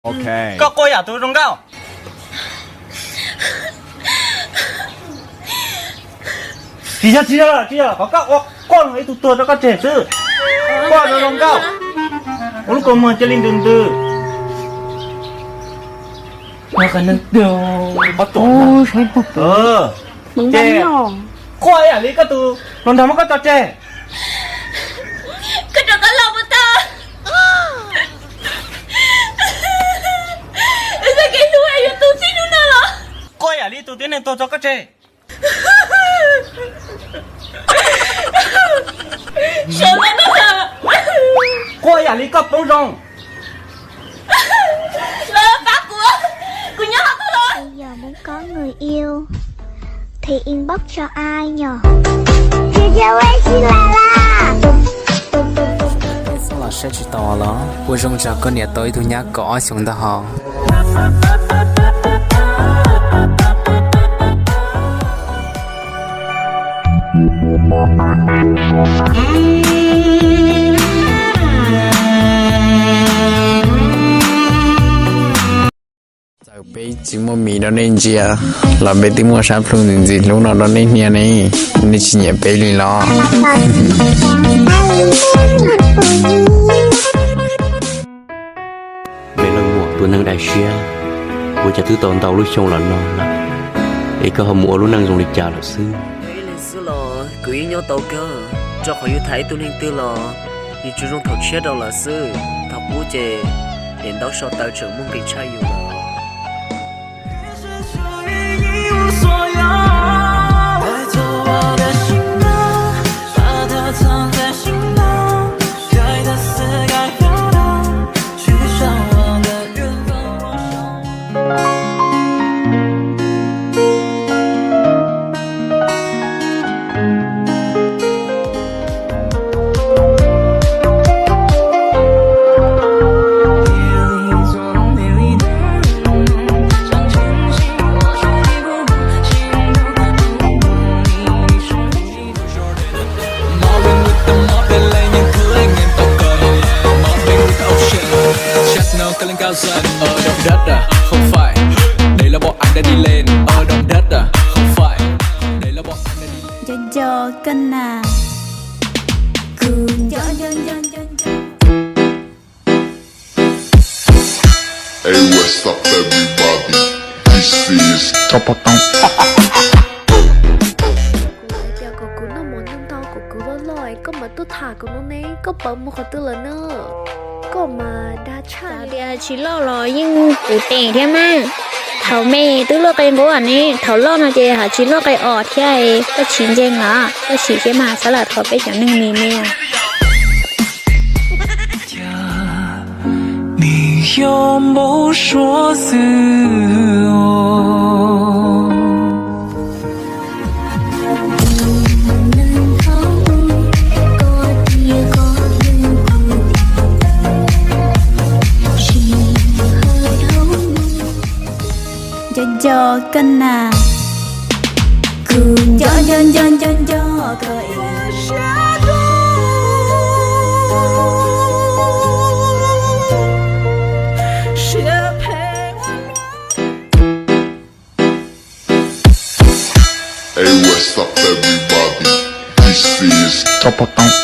Ok. Có coi à tôi rong cao. Chị ra, có các con ấy tụt ra các trẻ sư. Con nó rong cao. Ủa con mà chơi linh đường từ. Nó cần nâng tiêu bắt tổ. Ôi, sao bực mừng bánh nhỏ. Coi à lý các tu. Nó thầm các tao trẻ. Cái trò cả lòng mà ta. Sao cái đuôi ấy tôi xin nó nào. Coi à lý tu tiến này tôi cho các trẻ. Sợ lắm đó hả? Coi à lý các bông rong. Là bác của nhớ tôi rồi. Bây giờ muốn có người yêu thì inbox cho ai nhờ? Chị cho em xin la. Sao là sẽ chỉ tỏ là tôi dùng cho con nhà tôi thu nhá có xuống đó họ. Bây chỉ mua mì đó nên gì à? Là bây tí mua sắm luôn nên gì lúc nào đó nên nhà này nên chỉ nhẹ bây liền lo. Mẹ lần mùa tôi năng đại xuyên, tôi chỉ thứ tồn tàu lúc xong là non là, để cơ hội mùa lúc năng dùng lịch trả là sư. Mấy lên sư lò, cứ ý nhau tàu cơ, cho khỏi yêu thấy tôi nên tư lò, như chú trong thầu chết đâu là sư, thầu bố chè, đến đó sau tàu trưởng muốn kinh trai yêu lò. Lên cao dần ở đồng đất à, không phải đây là bọn anh đã đi lên ở đồng đất à, không phải đây là bọn anh đã đi lên Cho cân à. Cường cho. Hey, what's up everybody? This is Top of Town. Cô cú nó muốn nâng to của cú nó lòi, có mà tôi thả của nó nè, có bấm một khó tư là nữa. Có mà đa cha Thì chỉ lo rồi nhưng cụ tiền thế mà. Thầu mẹ tức là cái gỗ này, thầu lo nó chỉ hả chỉ lo cái ọt thế, cái chín trên là cái chỉ cái mà sẽ là thầu bé chẳng nên mì mè. 你有没说死我？ cho cân à. Cường cho cười. Hey, what's up everybody? This is Top of Town.